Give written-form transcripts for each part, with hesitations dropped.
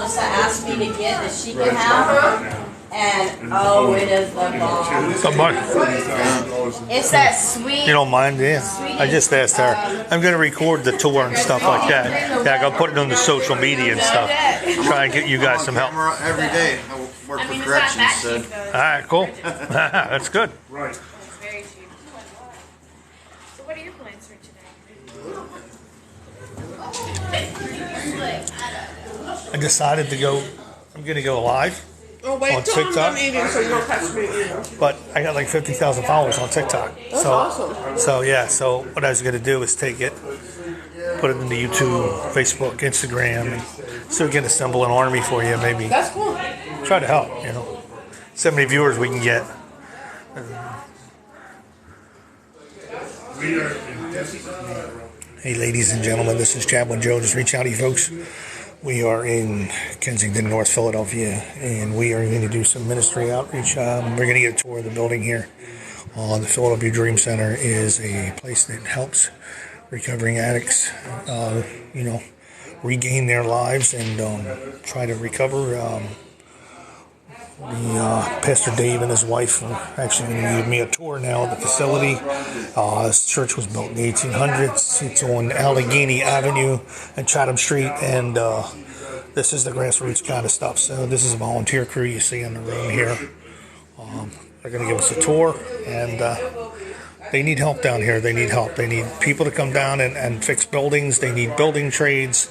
Elsa asked me to get that she can have. And oh, it is the bomb. It's that sweet. You don't mind, yeah? I just asked her. I'm going to record the tour and stuff like that. Yeah, I'm going to put it on the social media and stuff. Try and get you guys some help. Every day. I work for corrections. So. All right, cool. That's good. Right. It's very cheap. So what are your plans for today? I decided to go. I'm going to go live. Oh, wait on till TikTok. I'm done eating so you don't catch me eating. But I got like 50,000 followers on TikTok. That's awesome. So yeah, so what I was going to do is take it, put it into YouTube, Facebook, Instagram, and so we can assemble an army for you, maybe. That's cool. Try to help, you know. So many viewers we can get. Hey ladies and gentlemen, this is Chaplain Joe. Just reach out to you folks. We are in Kensington, North Philadelphia, and we are going to do some ministry outreach. We're going to get a tour of the building here. The Philadelphia Dream Center is a place that helps recovering addicts, regain their lives and try to recover. Pastor Dave and his wife are actually going to give me a tour now of the facility. This church was built in the 1800s. It's on Allegheny Avenue and Chatham Street, and this is the grassroots kind of stuff. So this is a volunteer crew you see in the room here. They're going to give us a tour, and they need help down here. They need help. They need people to come down and fix buildings. They need building trades.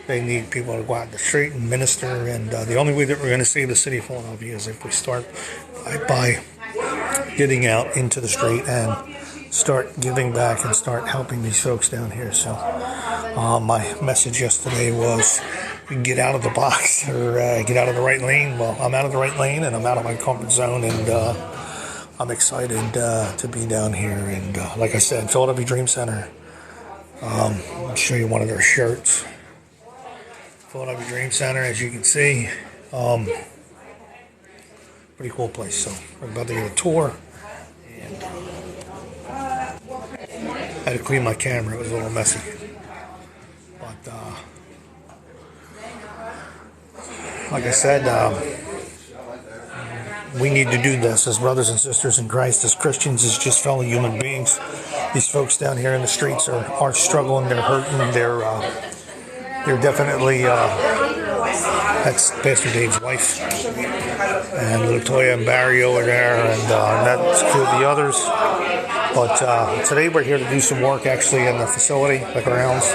They need people to go out in the street and minister, and the only way that we're going to save the city of Philadelphia is if we start by getting out into the street and start giving back and start helping these folks down here. So my message yesterday was get out of the box or get out of the right lane. Well, I'm out of the right lane and I'm out of my comfort zone, and I'm excited to be down here. And like I said, Philadelphia Dream Center. I'll show you one of their shirts. Philadelphia Dream Center, as you can see, pretty cool place. So we're about to get a tour, and I had to clean my camera. It was a little messy, but like I said, we need to do this as brothers and sisters in Christ, as Christians, as just fellow human beings. These folks down here in the streets are struggling. They're hurting. They're definitely, that's Pastor Dave's wife, and Latoya and Barry over there, and that's two of the others. But today we're here to do some work actually in the facility, the grounds.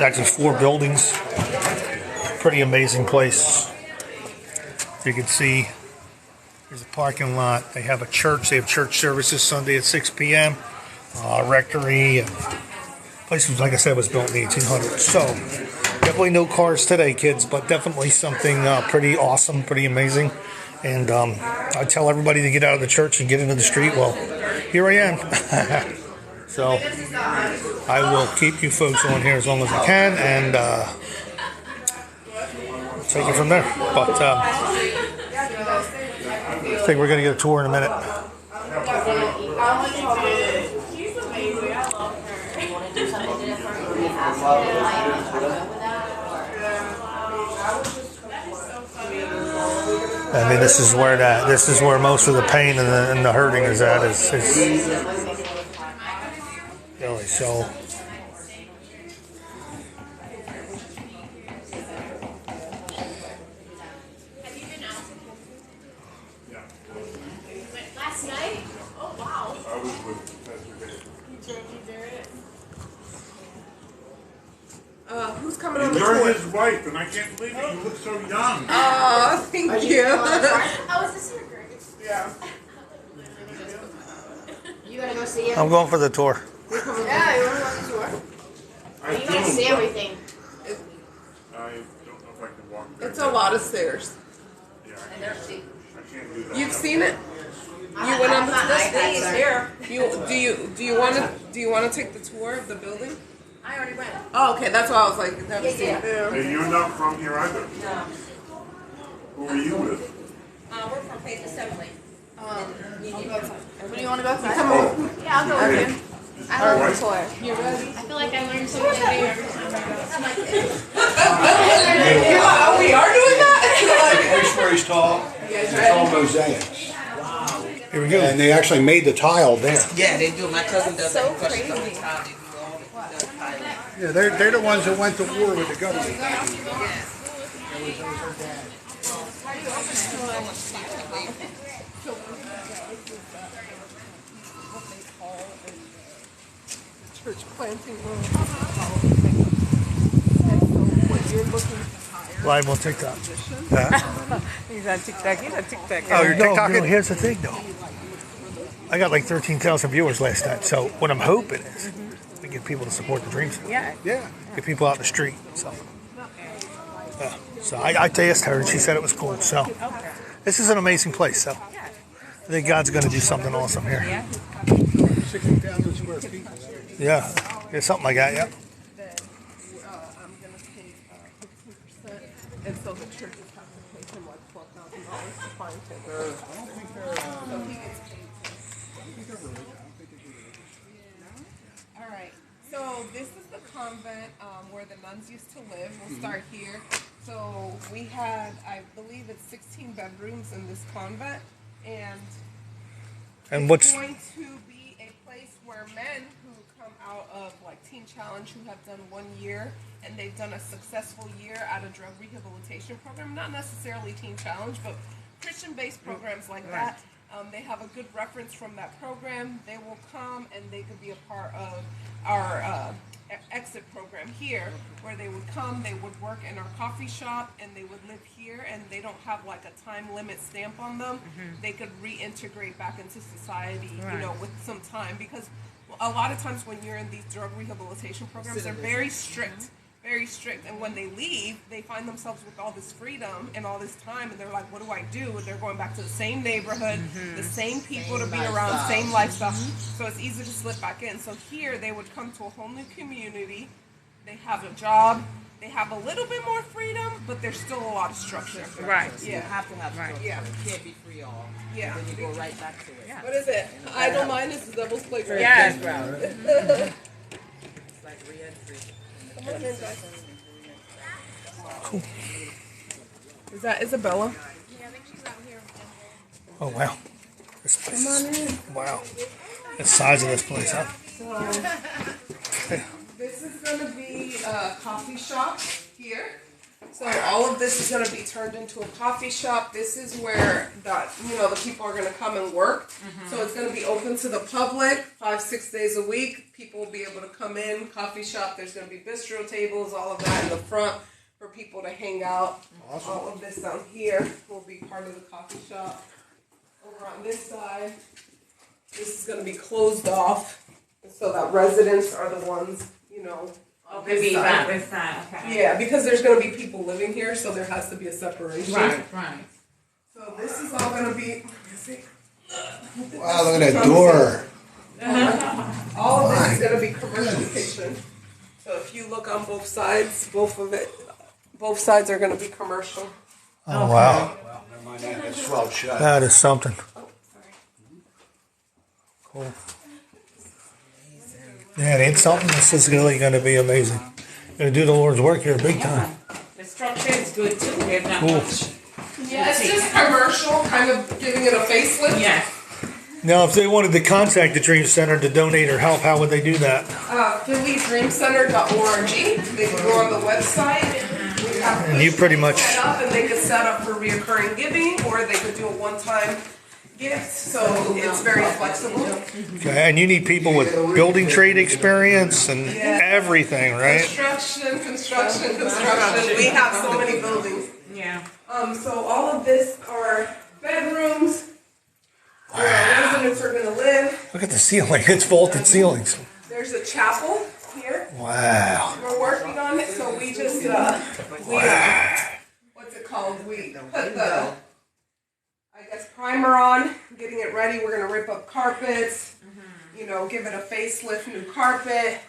Actually 4 buildings, pretty amazing place. As you can see, there's a parking lot. They have a church. They have church services Sunday at 6 p.m. Rectory. Place was, like I said, was built in the 1800s. So definitely no cars today, kids, but definitely something pretty awesome, pretty amazing. And I tell everybody to get out of the church and get into the street. Well, here I am. So I will keep you folks on here as long as I can, and take it from there. But I think we're going to get a tour in a minute. I mean, this is where most of the pain and the hurting is at. It's really so. Last night? Oh wow. I was with Pastor Dave. Who's coming on the You're tour? his wife, and I can't believe it. You look so young. Oh, thank you. Oh, is this your grade? Yeah. You gotta go see it. I'm going for the tour. Yeah, you wanna go on the tour? I You gotta see everything. I don't know if I can walk there. It's a lot of stairs. Yeah, And they're cheap. I can't do that. You've seen it. You went on the tour. here. Do you want to take the tour of the building? I already went. Oh, okay. That's why I was like, never seen it. Hey, you're not from here either. No. Who are you with? We're from Faith Assembly. Do you want to go outside? Yeah, I'll go with you. I love the tour. I feel like I learn something new every time I go. stories tall. It's all mosaics. Here we go. And they actually made the tile there. Yeah, they do. My cousin does So that. Crushes up crazy. the tile. They do all the tile. Yeah, they're the ones that went to war with the government. Church planting room. When you're looking Live on TikTok. He's on TikTok. He's on TikTok. Oh, you're TikToking? Here's the thing, though. I got like 13,000 viewers last night. So what I'm hoping is we get people to support the Dream Center. Yeah. Yeah. Get people out in the street. So, I asked her, and she said it was cool. So this is an amazing place. So I think God's going to do something awesome here. 60,000 square feet. Yeah, something like that. Yeah. I'm going to take 15%. And so the churches have to pay him like $12,000 to find him. I don't think they're. All right. So this is the convent where the nuns used to live. We'll start here. So we had, I believe it's 16 bedrooms in this convent. And And what's it's going to be a place where men who come out of like Teen Challenge, who have done 1 year and they've done a successful year at a drug rehabilitation program, not necessarily Teen Challenge, but Christian-based programs like that. They have a good reference from that program. They will come and they could be a part of our exit program here, where they would come, they would work in our coffee shop, and they would live here, and they don't have like a time limit stamp on them. They could reintegrate back into society, you know, with some time, because a lot of times when you're in these drug rehabilitation programs, they're very strict, and when they leave, they find themselves with all this freedom and all this time, and they're like, what do I do? And they're going back to the same neighborhood, the same people to be around, same lifestyle, so it's easy to slip back in. So here, they would come to a whole new community, they have a job, they have a little bit more freedom, but there's still a lot of structure. Right. Yeah. You have to have structure. Yeah. You can't be free all. Yeah. Then you go right back to it. Yeah. What is it? Idle mind is the devil's playground. Yes, bro. It's like re-entry. Come on in, guys. Cool. Is that Isabella? Yeah, I think she's out here. oh wow, this place is, wow, the size of this place, huh? This is going to be a coffee shop here. So all of this is going to be turned into a coffee shop. This is where the people are going to come and work. So it's going to be open to the public 5-6 days a week. People will be able to come in, coffee shop. There's going to be bistro tables, all of that in the front for people to hang out. Awesome. All of this down here will be part of the coffee shop. Over on this side, this is going to be closed off so that residents are the ones, on this side. Okay. Yeah, because there's going to be people living here, so there has to be a separation. Right. So this is all going to be. Wow, look at that door. All of this is going to be commercialization. So if you look on both sides, both sides are going to be commercial. Oh wow, Never mind that. It's swelled shut. that is something. Cool. Yeah, it ain't something. This is really going to be amazing. Going to do the Lord's work here big time. The structure is good too. There's not Cool. much. Yeah, it's just commercial, kind of giving it a facelift. Yeah. Now, if they wanted to contact the Dream Center to donate or help, how would they do that? PhillyDreamCenter.org. They can go on the website. We have And you pretty much- set up, and they could set up for reoccurring giving, or they could do a one-time gift. So it's very flexible. Okay, and you need people with building trade experience and everything, right? Construction. We have so many buildings. Yeah. So all of this are bedrooms where our residents are going to live. Look at the ceiling. It's vaulted ceilings. There's a chapel here. Wow. We're working on it, so we just what's it called? We put the primer on, getting it ready. We're gonna rip up carpets, give it a facelift, new carpet,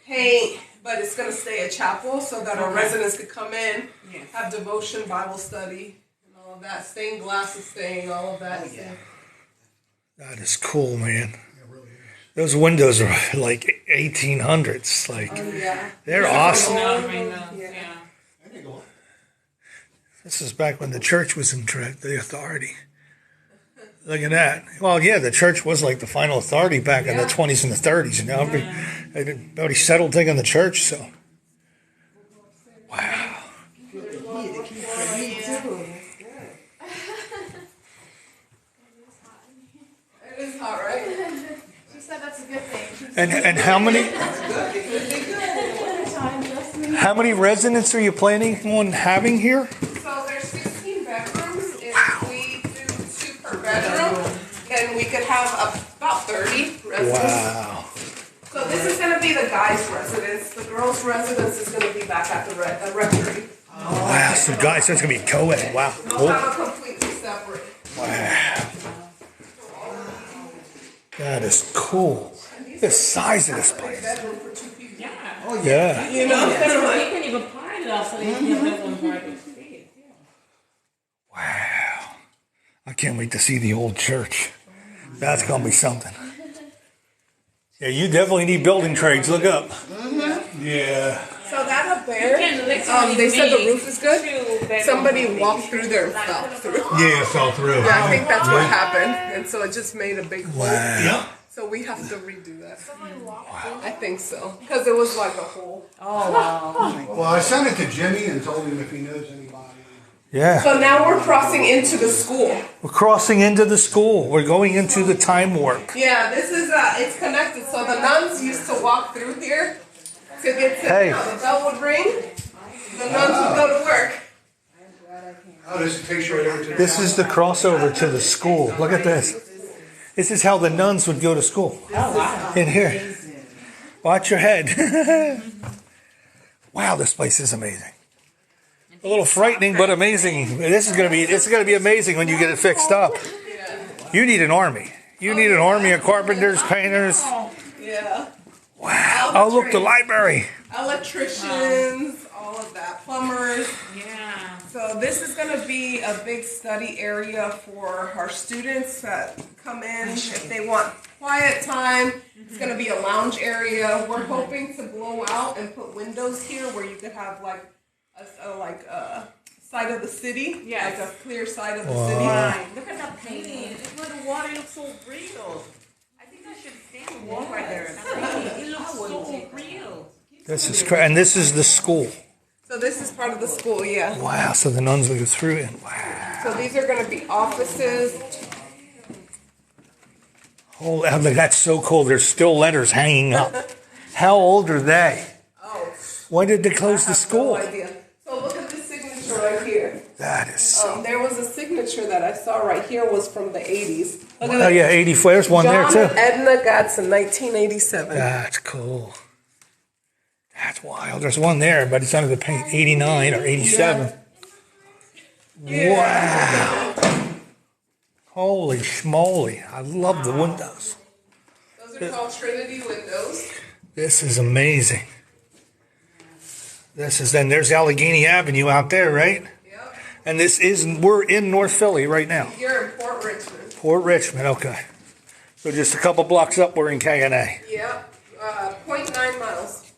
paint, but it's gonna stay a chapel so that our residents could come in, have devotion, Bible study, and all of that. Stained glass is staying, all of that. That is cool, man. Those windows are like 1800s. Like, they're awesome. Yeah. This is back when the church was in the authority. Look at that. Well, yeah, the church was like the final authority back in the 20s and the 30s. And now everybody settled thing in the church, so. Wow. It is hot, right? She said that's a good thing. And how many residents are you planning on having here? So there's 16 bedrooms. If we do 2 per bedroom, then we could have about 30 residents. Wow. So this is going to be the guys' residence. The girls' residence is going to be back at the rectory. Wow, so guys, so it's going to be co-ed. Wow. We'll have a completely separate. Wow. That is cool. The size of this place. Yeah. Oh, yeah. You know, You can even pile it up so they can have one private space. Yeah. Wow. I can't wait to see the old church. That's going to be something. Yeah, you definitely need building trades. Look up. Yeah. so that up there, they said the roof is good. Somebody walked through there and fell through. Yeah, it fell through. Yeah, I think that's what happened. And so it just made a big hole. Wow. So we have to redo that. I think so. Because it was like a hole. Oh, wow. Well, I sent it to Jimmy and told him if he knows anybody. Yeah. So now we're crossing into the school. We're crossing into the school. We're going into the time warp. Yeah, this is, it's connected. So the nuns used to walk through here to get to, Hey. the bell would ring. The nuns would go to work. Oh, this takes you right over to the. This is the crossover to the school. Look at this. This is how the nuns would go to school. Oh, wow. In here. Watch your head. Wow, this place is amazing. A little frightening, but amazing. It's gonna be amazing when you get it fixed up. You need an army. You need an army of carpenters, painters. Yeah. Wow. Oh, look, the library. Electricians, all of that. Plumbers. Yeah. So this is going to be a big study area for our students that come in if they want quiet time. It's going to be a lounge area. We're hoping to blow out and put windows here where you could have like a side of the city, Yes. like a clear side of the city. Right. Look at that painting. Look at the water. It looks so real. I think I should stand and walk right there. It looks so real. This is and this is the school. So this is part of the school, yeah. Wow. So the nuns would go through it. Wow. So these are going to be offices. Oh, that's so cool. There's still letters hanging up. How old are they? Oh, When did they close the no school? idea. So look at this signature right here. That is so. There was a signature that I saw right here was from the 80s. Look at Oh that. yeah, 84. There's one there John too. and Edna Gatson, 1987. That's cool. That's wild. There's one there, but it's under the paint. 89 or 87. Wow. Holy schmoly. I love the windows. Those are called Trinity windows. This is amazing. Then there's Allegheny Avenue out there, right? Yep. And we're in North Philly right now. You're in Port Richmond. Port Richmond, okay. So just a couple blocks up, we're in K&A. Yep. 0.9 miles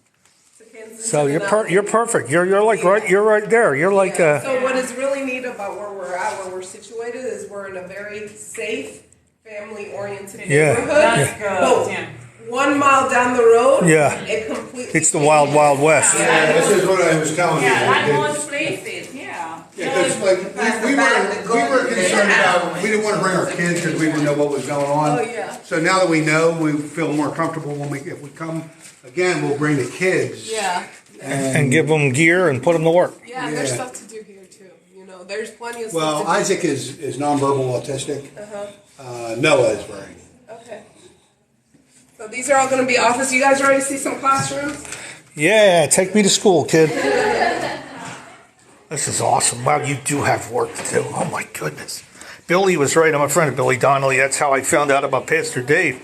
to Kansas. So City. you're perfect. You're like you're right there. You're like So what is really neat about where we're at, where we're situated, is we're in a very safe, family-oriented neighborhood. That's good. But Tim. 1 mile down the road, Yeah. it completely. it's the wild, wild west. Yeah, this is what I was telling you. Yeah, like Yeah, most places. Yeah. because like we were concerned about, we didn't want to bring our kids because we didn't know what was going on. Oh, yeah. So now that we know, we feel more comfortable when if we come again, we'll bring the kids. Yeah. And give them gear and put them to work. Yeah, and there's Yeah. stuff to do here too. You know, there's plenty of Well, stuff to do. Isaac is nonverbal autistic. Noah is very. Okay. So these are all going to be office. You guys ready to see some classrooms? Yeah, take me to school, kid. This is awesome. Wow, you do have work to do. Oh my goodness. Billy was right. I'm a friend of Billy Donnelly. That's how I found out about Pastor Dave.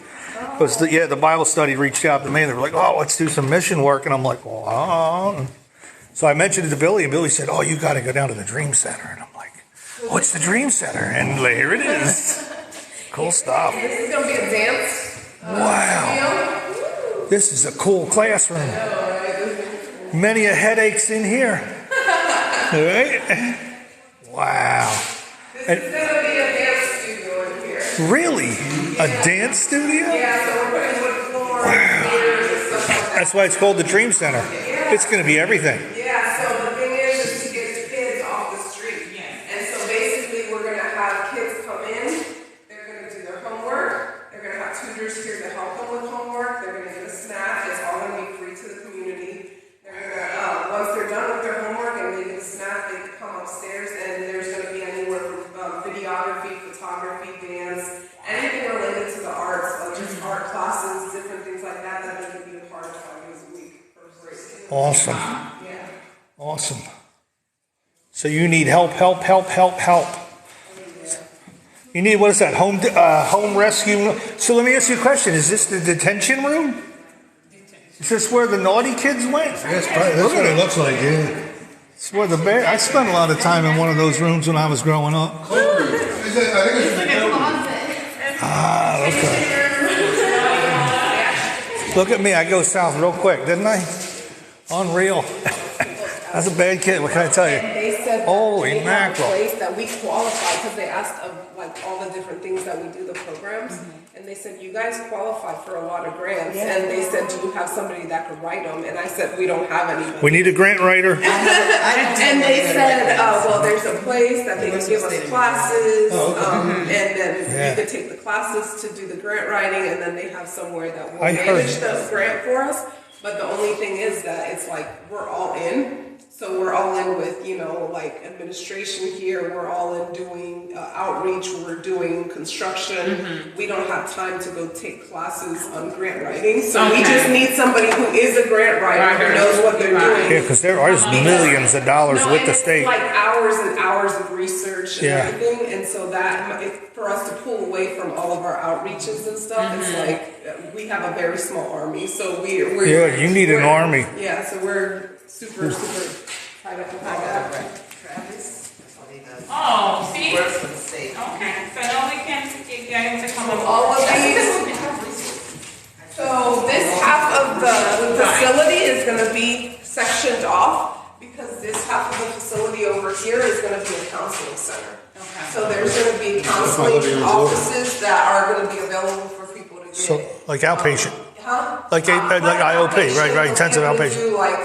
Because the Bible study reached out to me. They were like, "Oh, let's do some mission work," and I'm like, "Oh." So I mentioned it to Billy, and Billy said, "Oh, you got to go down to the Dream Center," and I'm like, "What's the Dream Center?" And here it is. Cool stuff. This is going to be a dance. Wow. This is a cool classroom. Many a headaches in here. All right? Wow. This is gonna be a dance studio in here. Really? A dance studio? Yeah, so we're putting wood floor, chairs, and stuff like that. That's why it's called the Dream Center. It's going to be everything. Yeah, so the thing is to get kids off the street. And so basically we're gonna have kids come in, they're gonna do their homework, they're gonna have tutors here to help them with homework, they're gonna get a snack, it's all gonna be free to the community. They're gonna, once they're done with their homework and they get a snack, they can come upstairs and there's gonna be anywhere from videography, photography, dance, anything related to the arts, like just art classes, different things like that, that they can be a part of 5 days a week for free. Awesome. Yeah. Awesome. So you need help. You need, what is that, home rescue? So let me ask you a question. Is this the detention room? Is this where the naughty kids went? That's what it looks like, yeah. It's where the bear. I spent a lot of time in one of those rooms when I was growing up. I think it's Ah, okay. Look at me. I go south real quick, didn't I? Unreal. That's a bad kid. What can I tell you? They said Holy they have a mackerel. place that we qualify because they asked of like all the different things that we do, the programs, and they said you guys qualify for a lot of grants, and they said do you have somebody that could write them? And I said we don't have anybody. We need a grant writer. And they said, well, there's a place that they can give us classes, and then you could take the classes to do the grant writing, and then they have somewhere that will manage the grant for us. But the only thing is that it's like we're all in. So we're all in with, you know, like administration here, we're all in doing outreach, we're doing construction. We don't have time to go take classes on grant writing. So we just need somebody who is a grant writer, who knows what they're doing. Yeah, because there are millions of dollars with the state. It's like hours and hours of research and everything. And so that, for us to pull away from all of our outreaches and stuff, it's like we have a very small army. So we're yeah, you need an army. Yeah, so we're super tied up with all that. Oh, see? Okay, so now we can get to come up. All of these. So this half of the facility is going to be sectioned off because this half of the facility over here is going to be a counseling center. Okay. So there's going to be counseling offices that are going to be available for people to get. So, like outpatient. Like IOP, outpatient, right, intensive outpatient. Do like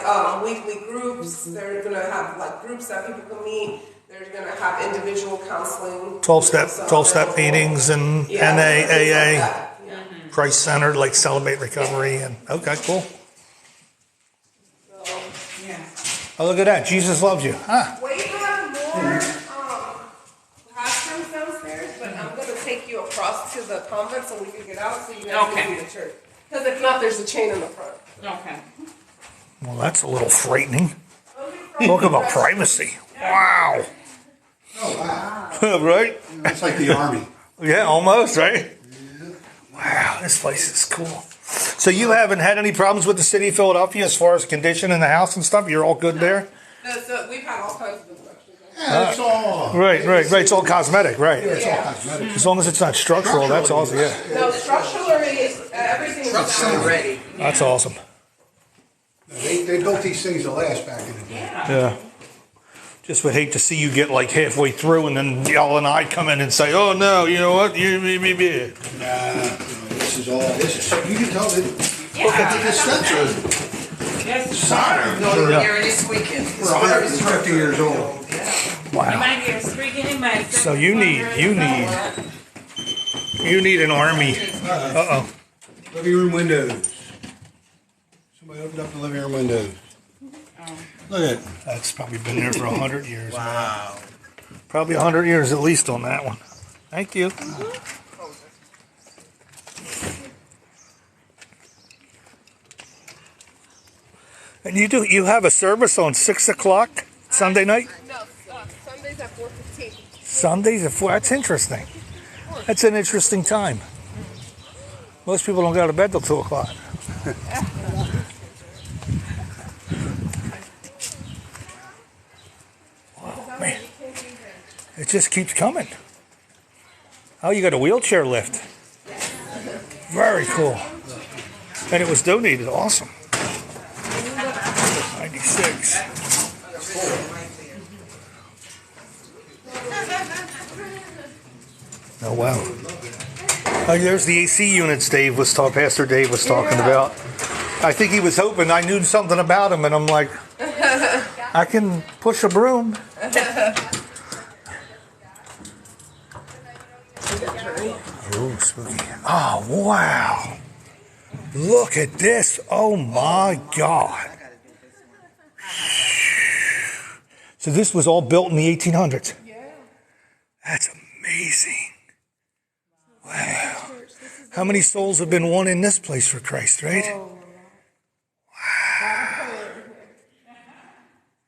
weekly groups. They're gonna have like groups that people can meet. They're gonna have individual counseling. 12-step meetings and Yeah, NA, AA, like Christ Centered, like Celebrate Recovery, and okay, cool. So, Oh, look at that, Jesus loves you. Huh? we have more classrooms downstairs, but I'm gonna take you across to the convent so we can get out so you guys can see the church. Because if not, there's a chain in the front. Okay. Well, that's a little frightening. Talk about privacy. Wow. Oh, wow. Right? It's like the army. Yeah, almost, right? Wow, this place is cool. So you haven't had any problems with the city of Philadelphia as far as condition in the house and stuff? You're all good there? So we've had all kinds of inspections. Yeah, it's all. Right. It's all cosmetic, right? It's all cosmetic. As long as it's not structural, that's awesome, yeah. No, structurally, everything is Ready. That's awesome. They built these things to last back in the day. Yeah. Just would hate to see you get like halfway through and then y'all and I come in and say, oh no, you know what, you. This is all, you can tell that, look at the steps are Yes. solid. Here this weekend. We're 150 years old. Wow. So you need an army. Uh-oh. Living room windows. Somebody opened up the living room windows. Look at it. That's probably been there for 100 years. Wow. Man. Probably 100 years at least on that one. Thank you. And you have a service on 6 o'clock Sunday night? No, Sundays at 4:15. Sundays at 4. That's interesting. That's an interesting time. Most people don't go to bed till 2 o'clock. Wow, man. It just keeps coming. Oh, you got a wheelchair lift. Very cool. And it was donated. Awesome. 96. Oh, wow. Oh, there's the AC units Pastor Dave was talking about. I think he was hoping I knew something about him, and I'm like, I can push a broom. Oh, spooky. Oh, wow. Look at this. Oh, my God. So this was all built in the 1800s? Yeah. That's amazing. Wow. How many souls have been won in this place for Christ, right? Wow.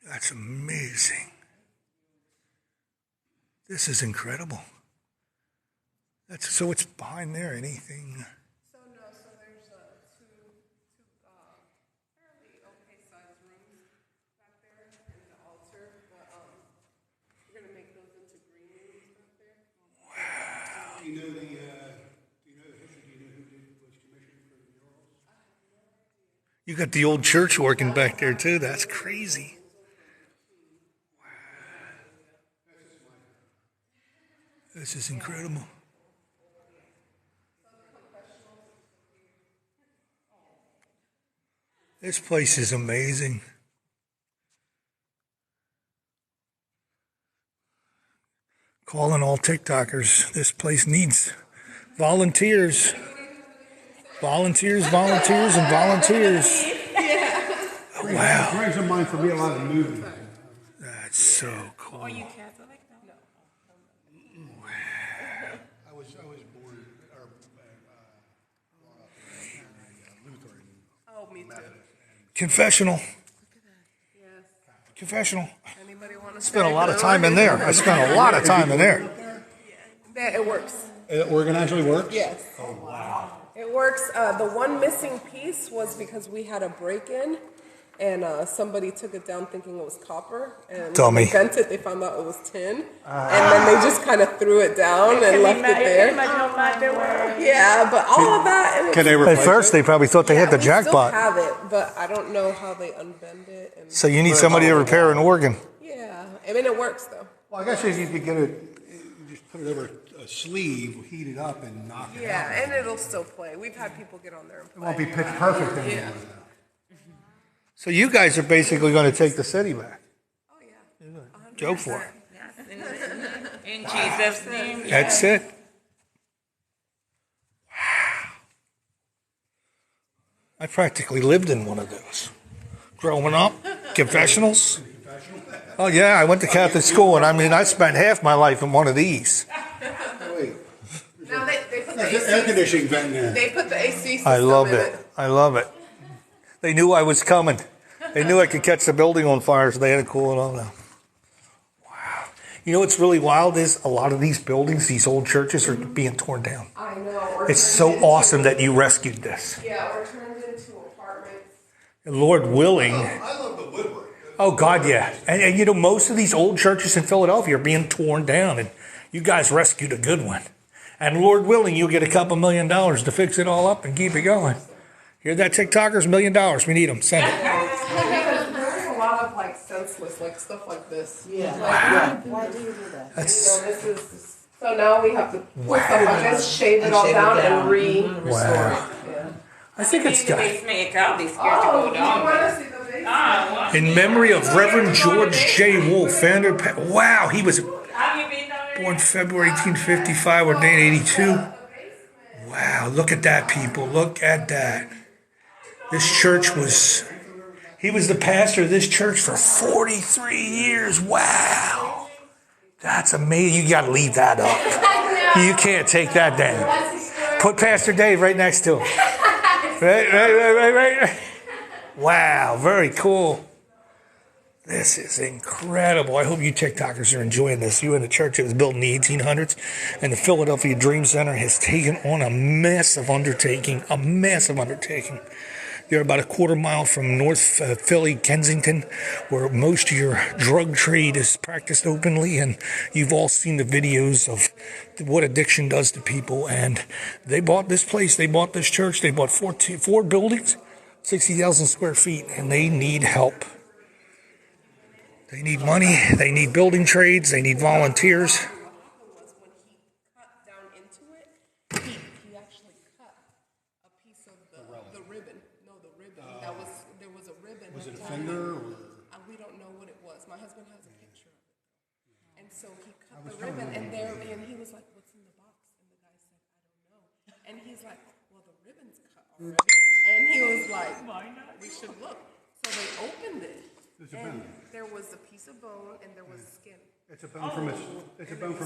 That's amazing. This is incredible. So it's behind there, anything? So there's two fairly okay sized rooms back there in the altar, but we're gonna make those into green rooms back there. Wow. Do you know the history? Do you know who was commissioned for the murals? You got the old church working back there too. That's crazy. Wow. This is incredible. This place is amazing. Calling all TikTokers. This place needs volunteers. Volunteers, volunteers, and volunteers. Wow. Friends of mine for me a lot of movies. That's so cool. Are you Catholic? No. I was born Lutheran. Oh, me too. Confessional. Yes. Confessional. Anybody want to Spent a lot of time in there. I spent a lot of time in there. Yeah, it works. The organ actually works? Yes. Oh, wow. It works. The one missing piece was because we had a break-in, and somebody took it down thinking it was copper, and when Dummy. they bent it, they found out it was tin, and then they just kind of threw it down and left it there. Yeah, but all of that. Can they At replace first, they probably thought they had the we still jackpot. have it, but I don't know how they unbend it. And So you need somebody to repair an organ. yeah, I mean it works though. Well, I guess if you could get it, you just put it over a sleeve, heat it up, and knock it out. Yeah, and it'll still play. We've had people get on there and It play. won't be pitch perfect anymore. Yeah. So you guys are basically going to take the city back. Oh yeah. Go for it. In Jesus' name. That's it. Wow. I practically lived in one of those. Growing up, confessionals. Oh yeah, I went to Catholic school, and I spent half my life in one of these. Wait, Now they put the there's an air AC. conditioning vent in there. They put the AC system I love in it. I love it. They knew I was coming. They knew I could catch the building on fire, so they had to cool it off now. Wow. You know what's really wild is a lot of these buildings, these old churches, are being torn down. I know. It's so awesome that you rescued this. Yeah, or turned into apartments. And Lord willing. I love the woodwork. Oh, God, yeah. And you know, most of these old churches in Philadelphia are being torn down, and you guys rescued a good one. And Lord willing, you'll get a couple $1 million to fix it all up and keep it going. Hear that, TikTokers? $1 million. We need them. Send it. There's a lot of like senseless, like stuff like this. Yeah. Like, Why do you do that? That's this is so now we have to pull stuff like this, shave it all down, and restore wow. it. Yeah. I think it's got. Basement, I'll be scared to go You down. want to see the basement? In memory of Reverend George J. Wolfe, founder. Wow, he was born February 1855, ordained 82. Wow, look at that, people. Look at that. This church was. He was the pastor of this church for 43 years. Wow. That's amazing. You got to leave that up. You can't take that down. Put Pastor Dave right next to him. Right. Wow, very cool. This is incredible. I hope you TikTokers are enjoying this. You in the church that was built in the 1800s, and the Philadelphia Dream Center has taken on a massive undertaking. They're about a quarter mile from North Philly, Kensington, where most of your drug trade is practiced openly. And you've all seen the videos of what addiction does to people. And they bought this place. They bought this church. They bought four buildings, 60,000 square feet, and they need help. They need money. They need building trades. They need volunteers. Was when he cut down has a picture of it. And so he cut the ribbon, and he was like, "What's in the box?" And the guy said, "I don't know." And he's like, "Well, the ribbon's cut already." And he was like, "Why not? We should look." So they opened it, and there was a piece of bone, and there was skin. It's a bone from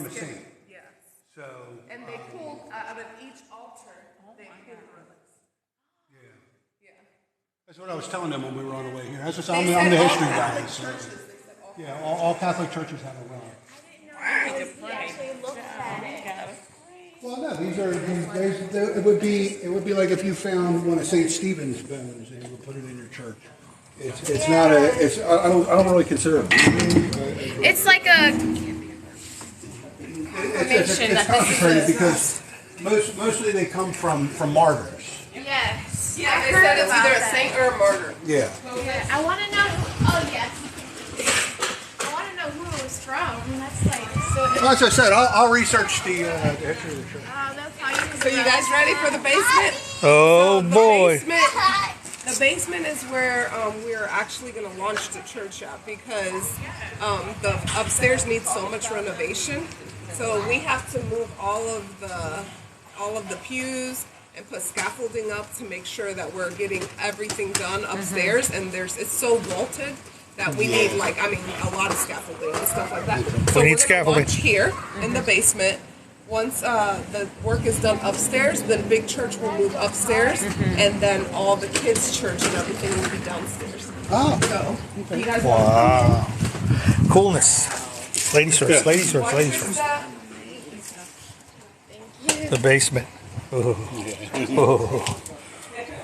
a saint. Yes. So. And they pulled out of each altar. They pulled relics. Yeah. That's what I was telling them when we were on the way here. I'm the history guy. So. Yeah, all Catholic churches have a relic. I didn't know. He actually looked at it. Well, no, it would be like if you found one of St. Stephen's bones and you would put it in your church. It's not I don't really consider it. It's like a it's concentrated because mostly they come from martyrs. yes. Yeah, they said it's either a saint or a martyr. Yeah. I want to know. Oh yes. I want to know who it was from. That's like so. Well, as I said, I'll research the history of the church. Oh, that's how you. So you guys ready for the basement? Oh So boy. The basement is where we're actually going to launch the church at because the upstairs needs so much renovation. So we have to move all of the pews and put scaffolding up to make sure that we're getting everything done upstairs. And it's so vaulted that we need a lot of scaffolding and stuff like that. So We need we're gonna scaffolding. launch here in the basement. Once the work is done upstairs, then Big Church will move upstairs, and then all the kids' church and everything will be downstairs. Oh. So, you guys Wow. Coolness. Ladies first, ladies first, ladies first. The basement. Ooh. Ooh.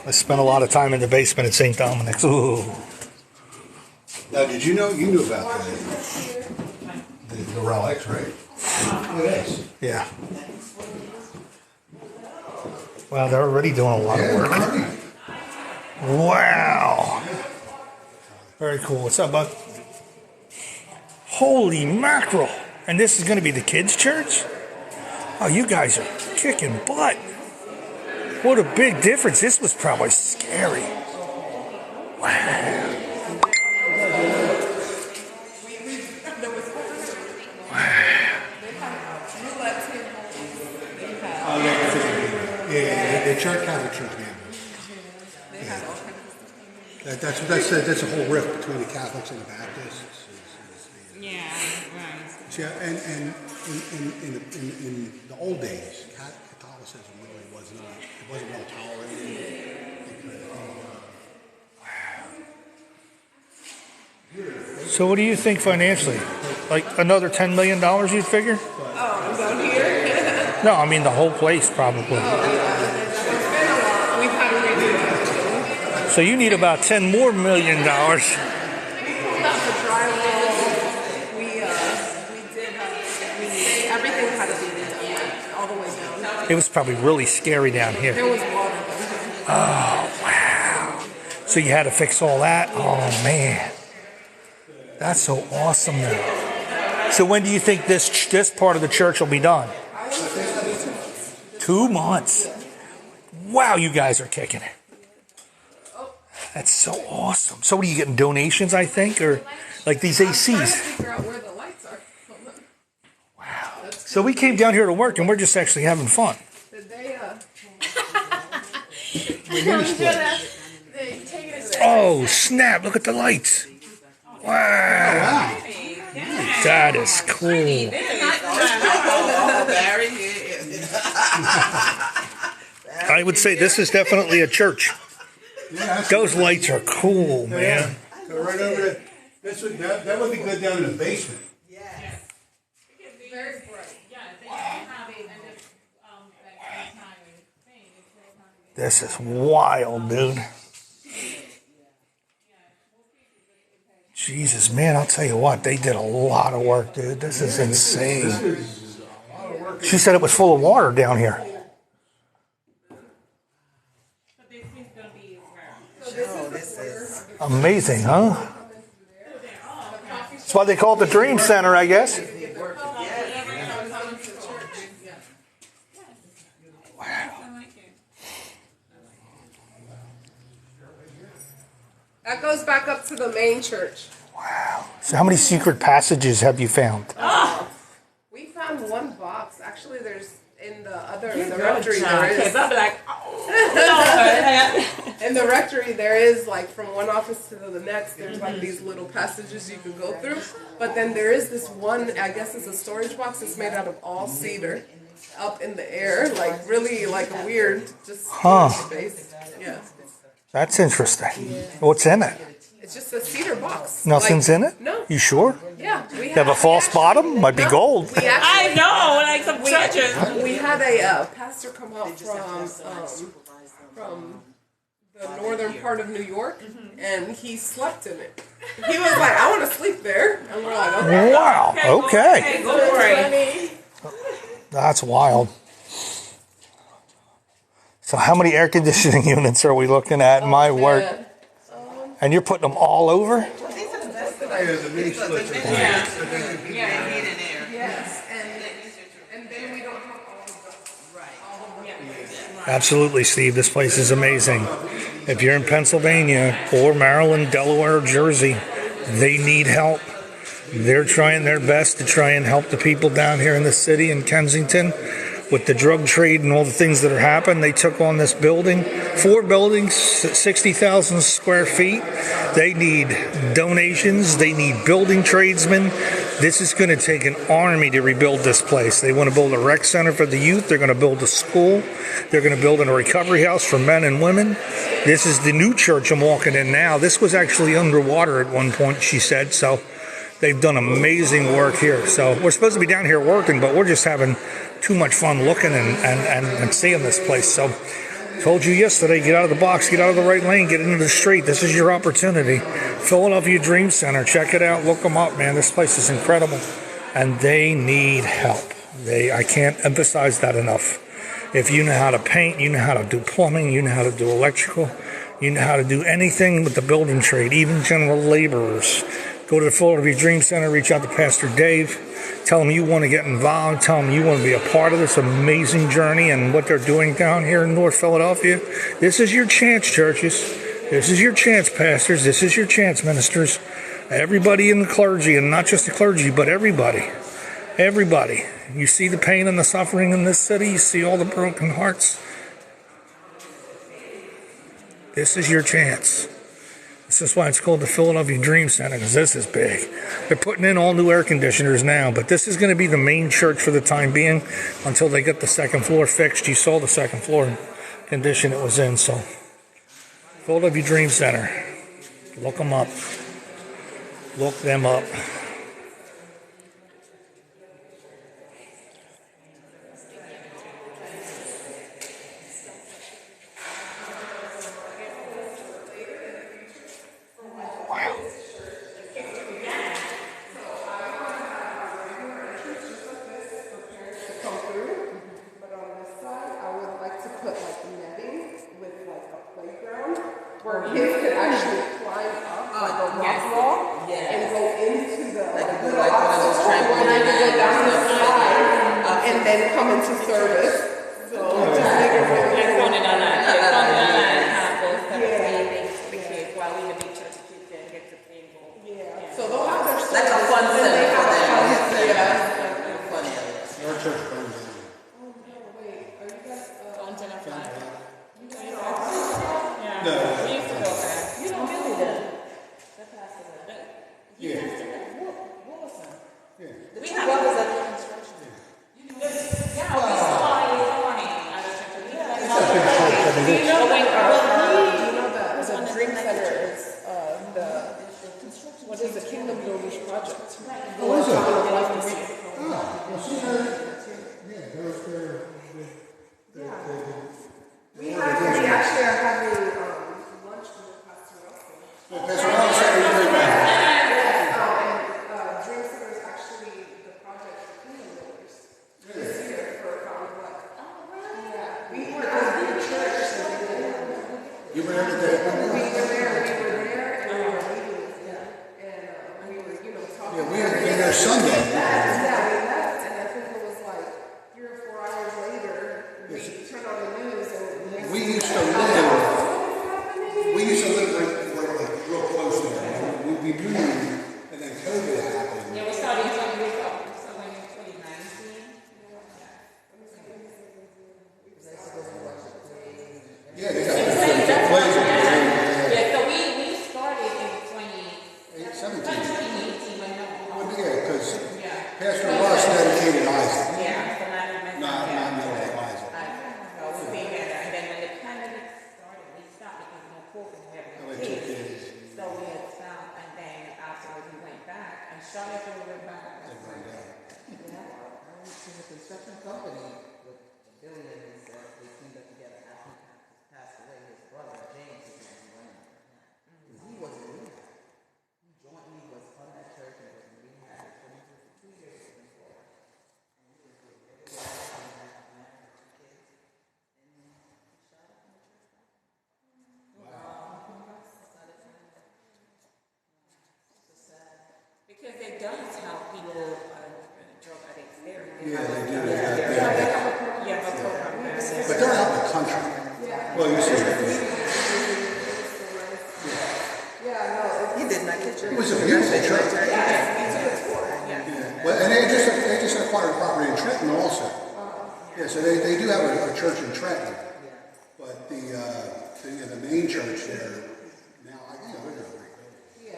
I spent a lot of time in the basement at St. Dominic's. Ooh. Now, did you knew about the relics, right? It is. Yeah. Wow, they're already doing a lot of work. Wow. Very cool. What's up, bud? Holy mackerel. And this is going to be the kids' church? Oh, you guys are kicking butt. What a big difference. This was probably scary. Wow. Yeah, the church has a church name. That's a whole rift between the Catholics and the Baptists. Yeah, right. Yeah, and in the old days, Catholicism really wasn't well tolerated. So what do you think financially? Like another $10 million you'd figure? Oh, down here? No, I mean the whole place probably. We've had to redo it. So you need about $10 more million. We pulled out the drywall. We did, everything had to be redone all the way down. It was probably really scary down here. There was water down here. Oh, wow. So you had to fix all that? Oh, man. That's so awesome now. So when do you think this part of the church will be done? 2 months. Wow, you guys are kicking it. That's so awesome. So what are you getting, donations, I think? Or like these Trying to ACs? figure out where the lights are. Wow. So we came down here to work and we're just actually having fun. Did they, Oh, snap. Look at the lights. Wow. That is cool. I would say this is definitely a church. Those lights are cool, man. So right over there, that would be good down in the basement. very bright. This is wild, dude. Jesus, man, I'll tell you what, they did a lot of work, dude. This is insane. She said it was full of water down here. Amazing, huh? That's why they call it the Dream Center, I guess. That goes back up to the main church. Wow. So how many secret passages have you found? We found one box. Actually, there's in the rectory there is. I'm like, In the rectory there is like from one office to the next. There's like these little passages you can go through. But then there is this one. I guess it's a storage box. It's made out of all cedar, up in the air, like really like a weird just space. Yeah. That's interesting. What's in it? It's just a cedar box. Nothing's like, in it? No. You sure? Yeah. You have a false bottom? Might be gold. We actually, I know, like some churches. we had a pastor come out from the northern part of New York, and he slept in it. He was like, "I want to sleep there," and we're like, "Okay." Wow. Okay. Go for it. That's wild. So how many air conditioning units are we looking at? My word. And you're putting them all over? Yes, and then we don't have all of the Absolutely, Steve. This place is amazing. If you're in Pennsylvania or Maryland, Delaware, or Jersey, they need help. They're trying their best to try and help the people down here in the city in Kensington with the drug trade and all the things that are happening. They took on this building, 4 buildings, 60,000 square feet. They need donations. They need building tradesmen. This is going to take an army to rebuild this place. They want to build a rec center for the youth. They're going to build a school. They're going to build a recovery house for men and women. This is the new church I'm walking in now. This was actually underwater at one point, she said. So they've done amazing work here. So we're supposed to be down here working, but we're just having too much fun looking and seeing this place. So told you yesterday, get out of the box, get out of the right lane, get into the street. This is your opportunity. Philadelphia Dream Center. Check it out. Look them up, man. This place is incredible. And they need help. I can't emphasize that enough. If you know how to paint, you know how to do plumbing, you know how to do electrical, you know how to do anything with the building trade, even general laborers. Go to the Philadelphia Dream Center, reach out to Pastor Dave, tell him you want to get involved, tell him you want to be a part of this amazing journey and what they're doing down here in North Philadelphia. This is your chance, churches. This is your chance, pastors. This is your chance, ministers. Everybody in the clergy, and not just the clergy, but everybody. Everybody. You see the pain and the suffering in this city. You see all the broken hearts. This is your chance. This is why it's called the Philadelphia Dream Center, because this is big. They're putting in all new air conditioners now, but this is going to be the main church for the time being until they get the second floor fixed. You saw the second floor condition it was in. So Philadelphia Dream Center. Look them up. Look them up. Where kids could actually climb up like a rock wall and go into the little obstacle and then go down the slide and then come into service. So just make it really So they'll have their service. Like a fun center for them. Our church burns down. Oh no, wait. Are you guys No. We used to go back. You don't really do. Yeah. What was that? Yeah. We have what was that construction? Yeah, we saw it this morning. It's a big church. I mean, you know that the Dream Center is what is the Kingdom Builders Project? Pastor Ross dedicated Isaac. Yeah, so not Isaac. So we being there, and then when the candidates started, we stopped because no pork and we have no kids. So we had stopped, and then afterwards we went back, and shortly after we went back, She's a construction company with billions that they teamed up together after he passed away. His brother, James, is going to be running it. Because he was a leader. He jointly was on that church and was in rehab for 2 years before. And he was a very because it does help people, drug addicts there. Yeah, they do. Yeah, no program there. But they're out in the country. Well, you see. He did not get It was a beautiful church. Well, and they just acquired property in Trenton also. Yeah, so they do have a church in Trenton. But the main church there, now, they're doing a great building.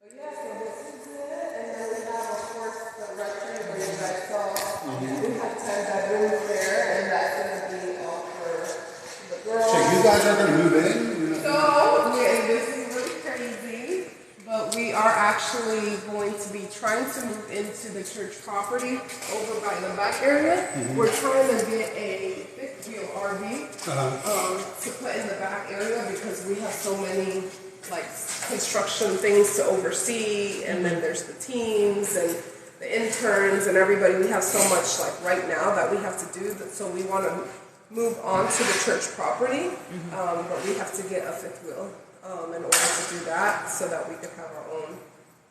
But yeah, so this is it, and then we have, of course, the rectory where you guys saw. We have 10 bedrooms there, and that's going to be all for the girls. So you guys are going to move in? So, yeah, this is really crazy, but we are actually going to be trying to move into the church property over by the back area. We're trying to get a fifth wheel RV to put in the back area because we have so many like construction things to oversee, and then there's the teams and the interns and everybody. We have so much like right now that we have to do, so we want to move on to the church property, but we have to get a fifth wheel in order to do that so that we can have our own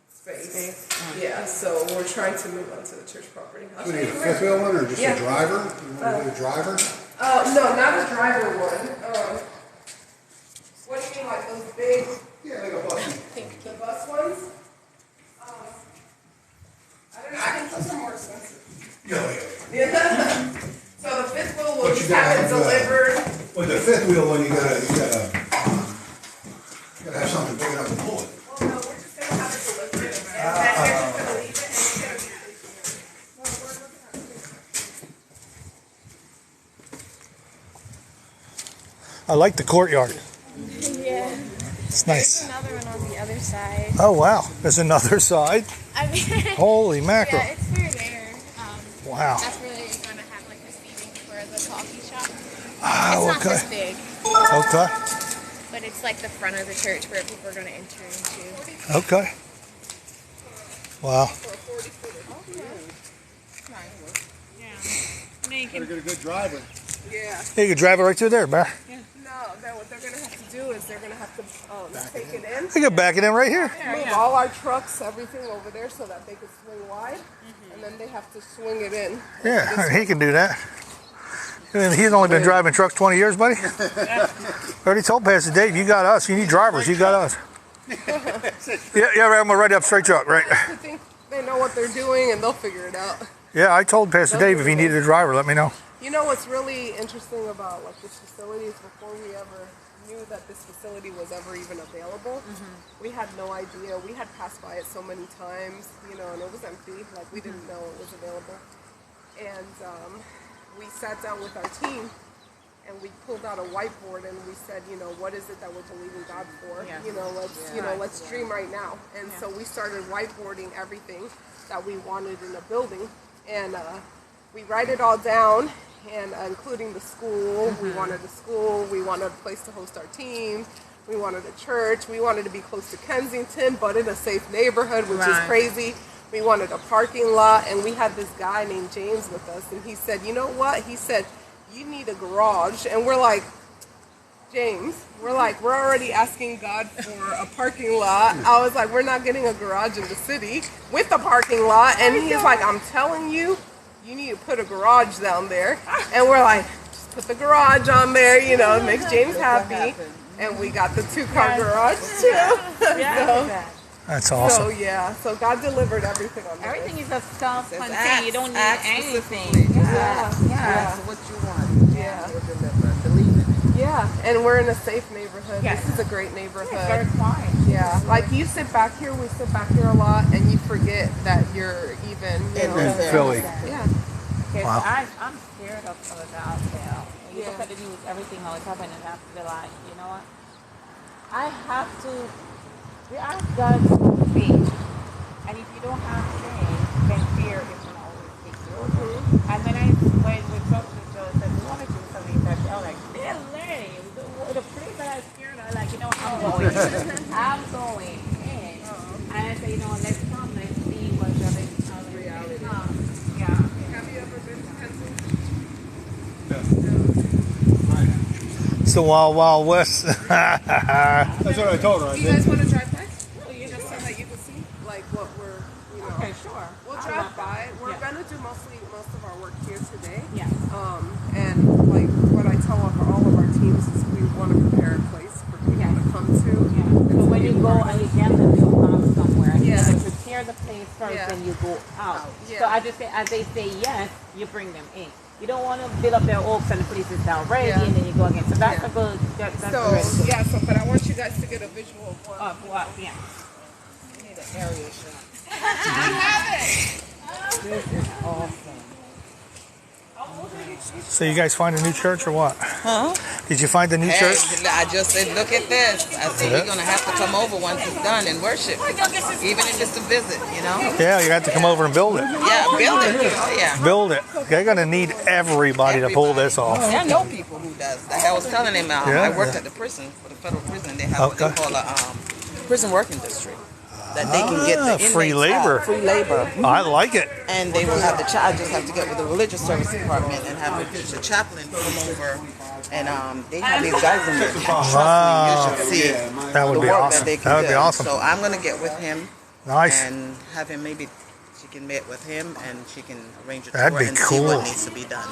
space. Yeah, so we're trying to move on to the church property. Do you need a fifth wheel one or just a driver? You want to do a driver? No, not a driver one. What do you mean, like those big? Yeah, like a bus. The bus ones? I don't know, I think those are more expensive. Yeah. So the fifth wheel will just have it delivered. With the fifth wheel one, you gotta have something big enough to pull it. Well, no, we're just gonna have it delivered, and then you're just gonna leave it, and it's gonna be. I like the courtyard. Yeah. It's nice. There's another one on the other side. Oh wow, there's another side. I mean, Holy mackerel! yeah, it's through there. Wow. That's where they're gonna have like the seating for the coffee shop. Oh, It's not this big, Okay. but it's like the front of the church where people are gonna enter into. Okay. Wow. Yeah. Gotta get a good driver. Yeah. You can drive it right through there, man. No, then what they're gonna have to do is they're gonna have to take it in. You can back it in right here. Move all our trucks, everything over there so that they can swing wide, and then they have to swing it in. Yeah, he can do that. And he's only been driving trucks 20 years, buddy. Already told Pastor Dave, you got us. You need drivers. You got us. Yeah, right. I'm gonna write up straight truck, right? I think they know what they're doing and they'll figure it out. Yeah, I told Pastor Dave if he needed a driver, let me know. You know what's really interesting about like this facility is before we ever knew that this facility was ever even available, we had no idea. We had passed by it so many times, and it was empty. Like we didn't know it was available. And we sat down with our team and we pulled out a whiteboard and we said, what is it that we're believing God for? Let's dream right now. And so we started whiteboarding everything that we wanted in a building, and we write it all down. And including the school, we wanted a school, we wanted a place to host our team, we wanted a church, we wanted to be close to Kensington, but in a safe neighborhood, which is crazy. We wanted a parking lot, and we had this guy named James with us, and he said, you know what? He said, you need a garage. And we're like, James, we're already asking God for a parking lot. I was like, we're not getting a garage in the city with a parking lot. And he's like, I'm telling you, you need to put a garage down there. And we're like, just put the garage on there, it makes James happy. And we got the 2-car garage too. That's awesome. So God delivered everything on that. Everything is a self-contained. You don't need anything. Yeah. Ask what you want. Yeah. He'll deliver. Believe it. Yeah, Yeah, and we're in a safe neighborhood. Yes. This is a great neighborhood. It's very quiet. Yeah, like you sit back here, we sit back here a lot, and you forget that you're even, you know. In Philly. Yeah. Because Wow. I'm scared of Philadelphia. When you look at the news, everything always happening, and I have to be like, you know what? I have to. We ask God to faith, and if you don't have faith, then fear is gonna always take you over. And then when we talked to Joe, said we want to do something, but I was like, really? The place that I'm scared of, like, you know, I'm going, I'm going in, and I say, you know, let's come, let's see what's the reality. Yeah. Have you ever been to Kansas? It's the Wild Wild West. That's what I told her. Do you guys want to drive by? Just so that you can see, like, what we're, you know. Okay, sure. We'll drive by. We're gonna do most of our work here today. Yeah. And like what I tell all of our teams is we want to prepare a place for people to come to. Yeah. So when you go and you get them to go out somewhere, you Yeah. have to prepare the place first, Yeah. then you go out. Yeah. So I just say, as they say yes, you bring them in. You don't want to build up their hopes and the place is down ready, Yeah. and then you go again. So that's Yeah. a good. That's So a really good. yeah, but I want you guys to get a visual of what. What? Yeah. You need an area shot. I have it. This is awesome. So you guys find a new church or what? Huh? Did you find a new church? I just said, look at this. I said, you're going to have to come over once it's done and worship. Even if it's a visit, you know? Yeah, you have to come over and build it. Yeah, build it. Yeah. Build it. They're going to need everybody to pull this off. I know people who does. Like I was telling him, Yeah. I worked at the prison, for the federal prison. They have what they call a prison working district. That they can get the inmates free labor. out. Free labor. I like it. And they will have the I just have to get with the religious service department and have the chaplain come over. And they have these guys in there. Trust me, you should see That would the be work awesome. that they can That would be do. awesome. So I'm going to get with him Nice. and have him maybe she can meet with him and she can arrange a That'd tour be and see cool. what needs to be done.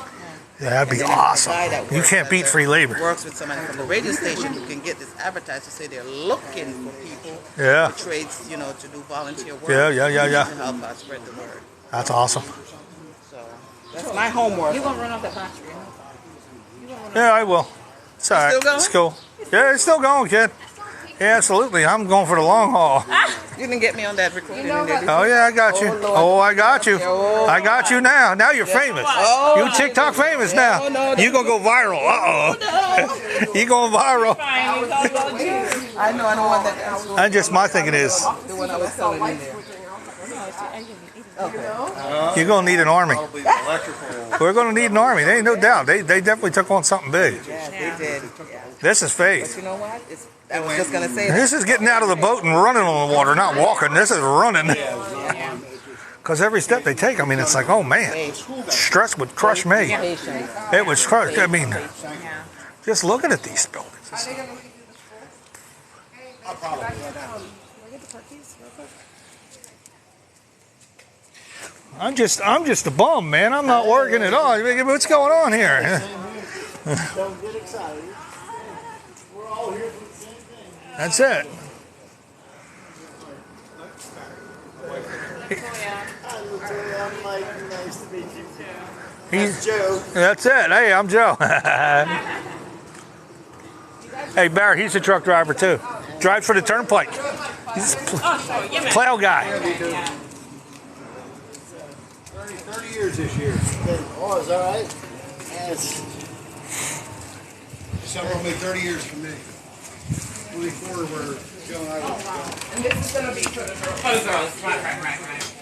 Yeah, that'd be And then the awesome. guy that You works can't at beat the- free labor. Works with somebody from the radio station who can get this advertised to say they're looking for people Yeah. for trades, you know, to do volunteer work. Yeah. To help us spread the word. That's awesome. So that's my homework. You're gonna run off the factory. Yeah, I will. It's all right. Still going? It's cool. Yeah, it's still going, kid. Yeah, absolutely. I'm going for the long haul. You didn't get me on that recording. Oh, yeah, I got you. Oh, I got you. I got you now. Now you're famous. You TikTok famous now. You going to go viral. Uh-oh. You going viral. I know, I don't want that. And just my thinking is, The one I was telling you there. you're going to need an army. We're going to need an army. There ain't no doubt. They definitely took on something big. Yeah, they did. Yeah. This is faith. You know what? I was just going to say This is getting out of the boat and running on the water, not walking. This is running. Because every step they take, I mean, it's like, oh man, stress would crush me. It would crush. I mean, just looking at these buildings. I'm just a bum, man. I'm not working at all. What's going on here? Don't get excited. We're all here for the same thing. That's it. Hi, Latoya. I'm Mike. Nice to meet you. He's Joe. That's it. Hey, I'm Joe. Hey, Barry, he's a truck driver too. Drives for the turnpike. He's a plow guy. 30 years this year. Oh, is that right? Yes. December will make 30 years for me. 24 where Joe and I were. And this is gonna be for the girls. For the girls, right.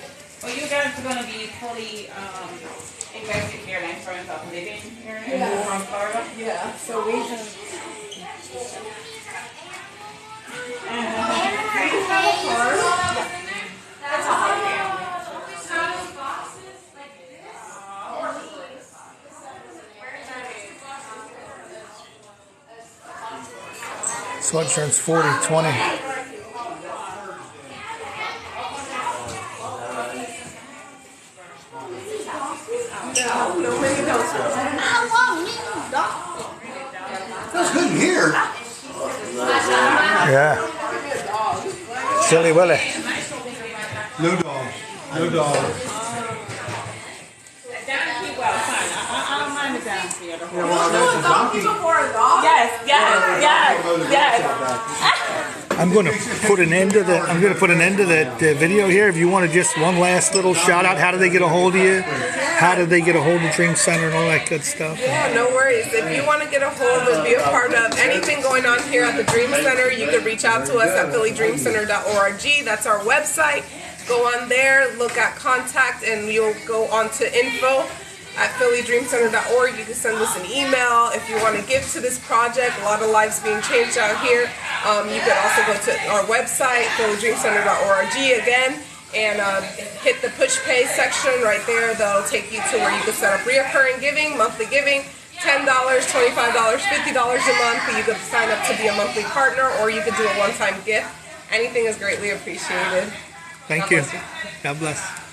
Well, you guys are going to be fully invested here in terms of living here and from Florida. Yeah, so we can. Sweatshirts 40, 20. Feels good in here. Yeah. Silly Willy. No dog. No dog. Down here, well, fine. I don't mind the down here. get a You hold want to do a donkey before a dog? Yes. I'm going to put an end to that video here. If you want to just one last little shout out, how do they get a hold of you? How do they get a hold of Dream Center and all that good stuff? Yeah, no worries. If you want to get a hold and be a part of anything going on here at the Dream Center, you can reach out to us at phillydreamcenter.org. That's our website. Go on there, look at contact, and you'll go on to info at phillydreamcenter.org. You can send us an email if you want to give to this project. A lot of lives being changed out here. You can also go to our website, phillydreamcenter.org again, and hit the push pay section right there. That'll take you to where you can set up reoccurring giving, monthly giving, $10, $25, $50 a month. You can sign up to be a monthly partner, or you could do a one-time gift. Anything is greatly appreciated. Thank you. God bless.